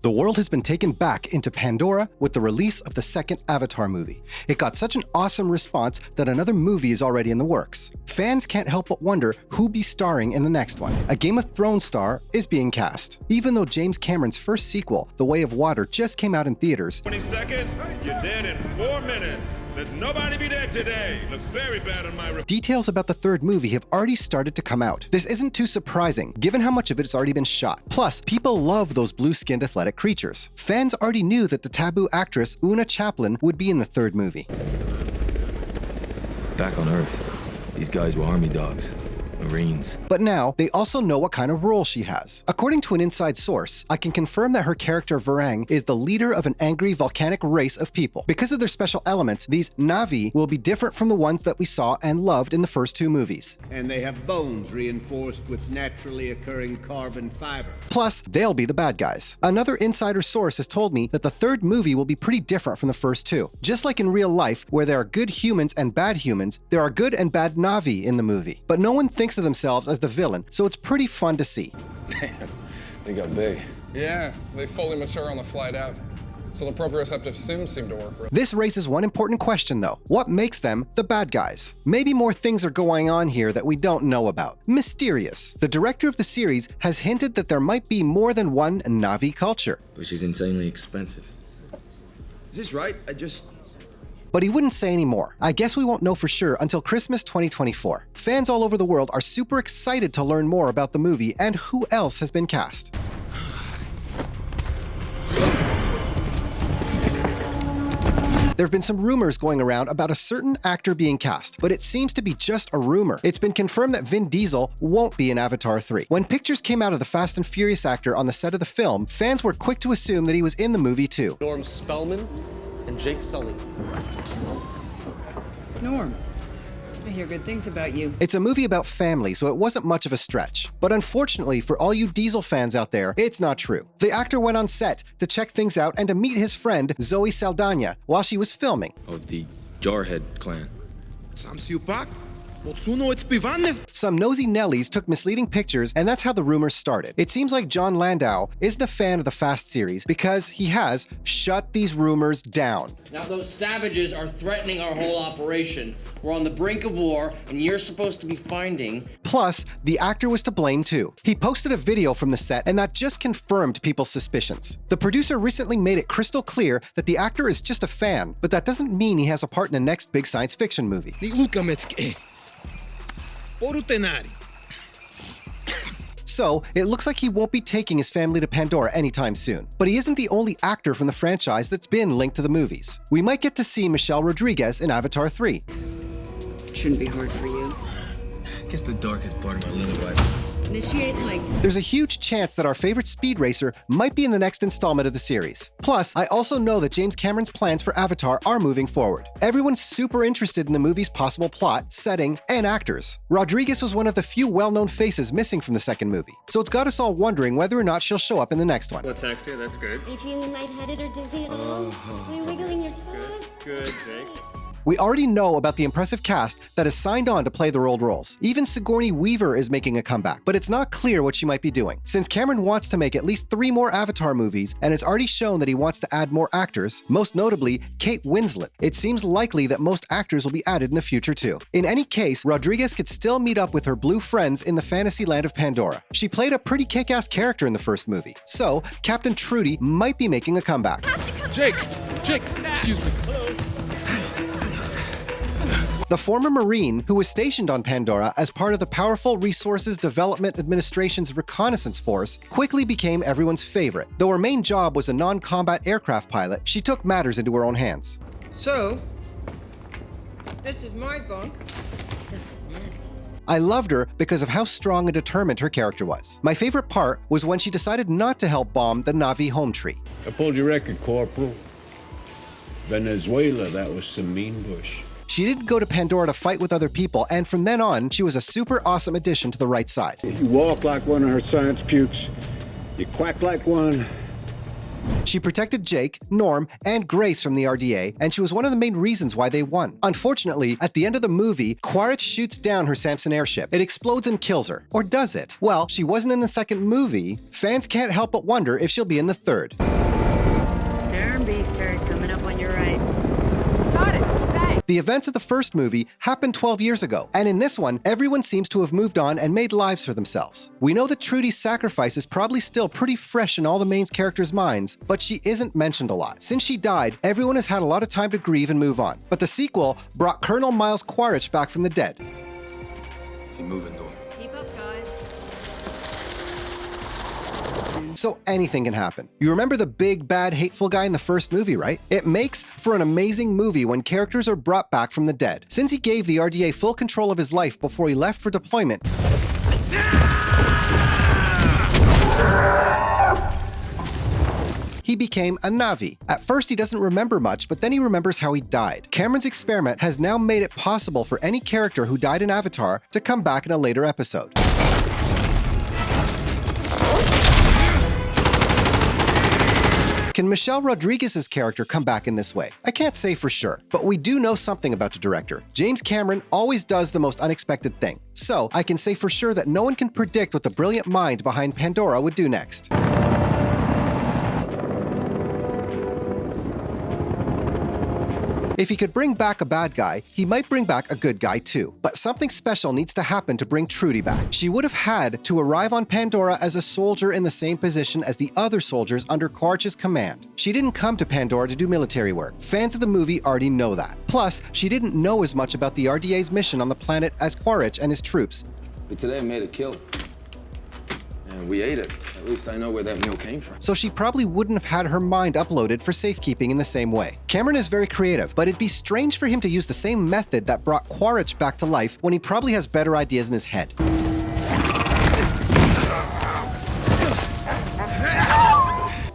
The world has been taken back into Pandora with the release of the second Avatar movie. It got such an awesome response that another movie is already in the works. Fans can't help but wonder who'll be starring in the next one. A Game of Thrones star is being cast. Even though James Cameron's first sequel, The Way of Water, just came out in theaters, 20 seconds, you're dead in 4 minutes. Let nobody be dead today. Looks very bad on my report. details about the third movie have already started to come out. This isn't too surprising, given how much of it's already been shot. Plus, people love those blue-skinned athletic creatures. Fans already knew that the taboo actress Una Chaplin would be in the third movie. Back on Earth, these guys were army dogs. Marines. But now, they also know what kind of role she has. According to an inside source, I can confirm that her character Varang is the leader of an angry volcanic race of people. Because of their special elements, these Na'vi will be different from the ones that we saw and loved in the first two movies. And they have bones reinforced with naturally occurring carbon fiber. Plus, they'll be the bad guys. Another insider source has told me that the third movie will be pretty different from the first two. Just like in real life, where there are good humans and bad humans, there are good and bad Na'vi in the movie. But no one thinks of themselves as the villain, so it's pretty fun to see. Damn, they got big. Yeah, they fully mature on the flight out. So the proprioceptive sims seem to work. This raises one important question though. What makes them the bad guys? Maybe more things are going on here that we don't know about. Mysterious. The director of the series has hinted that there might be more than one Na'vi culture. Which is insanely expensive. Is this right? But he wouldn't say any more. I guess we won't know for sure until Christmas 2024. Fans all over the world are super excited to learn more about the movie and who else has been cast. There have been some rumors going around about a certain actor being cast, but it seems to be just a rumor. It's been confirmed that Vin Diesel won't be in Avatar 3. When pictures came out of the Fast and Furious actor on the set of the film, fans were quick to assume that he was in the movie too. Norm Spellman and Jake Sully. Norm, I hear good things about you. It's a movie about family, so it wasn't much of a stretch. But unfortunately, for all you Diesel fans out there, it's not true. The actor went on set to check things out and to meet his friend Zoe Saldana while she was filming. Of the Jarhead clan. Some nosy Nellies took misleading pictures, and that's how the rumors started. It seems like John Landau isn't a fan of the Fast series because he has shut these rumors down. Now those savages are threatening our whole operation. We're on the brink of war, and you're supposed to be finding... Plus, the actor was to blame too. He posted a video from the set, and that just confirmed people's suspicions. The producer recently made it crystal clear that the actor is just a fan, but that doesn't mean he has a part in the next big science fiction movie. So, it looks like he won't be taking his family to Pandora anytime soon. But he isn't the only actor from the franchise that's been linked to the movies. We might get to see Michelle Rodriguez in Avatar 3. Shouldn't be hard for you. Guess the darkest part of my little life. Initiate like... There's a huge chance that our favorite speed racer might be in the next installment of the series. Plus, I also know that James Cameron's plans for Avatar are moving forward. Everyone's super interested in the movie's possible plot, setting, and actors. Rodriguez was one of the few well-known faces missing from the second movie, so it's got us all wondering whether or not she'll show up in the next one. Ataxia, that's good. Are you feeling lightheaded or dizzy at all? Are you wiggling your toes? Good, Jake. We already know about the impressive cast that has signed on to play the old roles. Even Sigourney Weaver is making a comeback, but it's not clear what she might be doing. Since Cameron wants to make at least 3 more Avatar movies and has already shown that he wants to add more actors, most notably Kate Winslet, it seems likely that most actors will be added in the future too. In any case, Rodriguez could still meet up with her blue friends in the fantasy land of Pandora. She played a pretty kick-ass character in the first movie, so Captain Trudy might be making a comeback. Jake, excuse me. The former Marine, who was stationed on Pandora as part of the powerful Resources Development Administration's reconnaissance force, quickly became everyone's favorite. Though her main job was a non-combat aircraft pilot, she took matters into her own hands. So, this is my bunk. Stuff is nasty. I loved her because of how strong and determined her character was. My favorite part was when she decided not to help bomb the Na'vi home tree. I pulled your record, Corporal. Venezuela, that was some mean bush. She didn't go to Pandora to fight with other people, and from then on, she was a super awesome addition to the right side. You walk like one of her science pukes. You quack like one. She protected Jake, Norm, and Grace from the RDA, and she was one of the main reasons why they won. Unfortunately, at the end of the movie, Quaritch shoots down her Samson airship. It explodes and kills her. Or does it? Well, she wasn't in the second movie. Fans can't help but wonder if she'll be in the third. Beast herd coming up on your right. Got it. Thanks. The events of the first movie happened 12 years ago, and in this one, everyone seems to have moved on and made lives for themselves. We know that Trudy's sacrifice is probably still pretty fresh in all the main characters' minds, but she isn't mentioned a lot. Since she died, everyone has had a lot of time to grieve and move on. But the sequel brought Colonel Miles Quaritch back from the dead. Keep moving, though. Keep up, guys. So anything can happen. You remember the big, bad, hateful guy in the first movie, right? It makes for an amazing movie when characters are brought back from the dead. Since he gave the RDA full control of his life before he left for deployment, he became a Na'vi. At first, he doesn't remember much, but then he remembers how he died. Cameron's experiment has now made it possible for any character who died in Avatar to come back in a later episode. Can Michelle Rodriguez's character come back in this way? I can't say for sure, but we do know something about the director. James Cameron always does the most unexpected thing, so I can say for sure that no one can predict what the brilliant mind behind Pandora would do next. If he could bring back a bad guy, he might bring back a good guy too. But something special needs to happen to bring Trudy back. She would have had to arrive on Pandora as a soldier in the same position as the other soldiers under Quaritch's command. She didn't come to Pandora to do military work. Fans of the movie already know that. Plus, she didn't know as much about the RDA's mission on the planet as Quaritch and his troops. But today I made a kill. And we ate it. At least I know where that meal came from. So she probably wouldn't have had her mind uploaded for safekeeping in the same way. Cameron is very creative, but it'd be strange for him to use the same method that brought Quaritch back to life when he probably has better ideas in his head.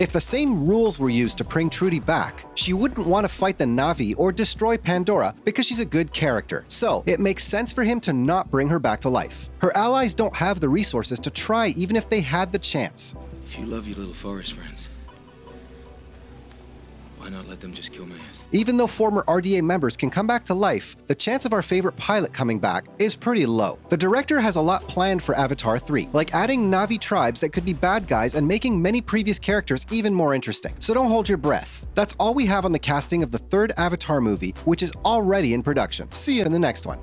If the same rules were used to bring Trudy back, she wouldn't want to fight the Na'vi or destroy Pandora because she's a good character. So it makes sense for him to not bring her back to life. Her allies don't have the resources to try even if they had the chance. If you love your little forest friends, why not let them just kill my ass? Even though former RDA members can come back to life, the chance of our favorite pilot coming back is pretty low. The director has a lot planned for Avatar 3, like adding Na'vi tribes that could be bad guys and making many previous characters even more interesting. So don't hold your breath. That's all we have on the casting of the third Avatar movie, which is already in production. See you in the next one.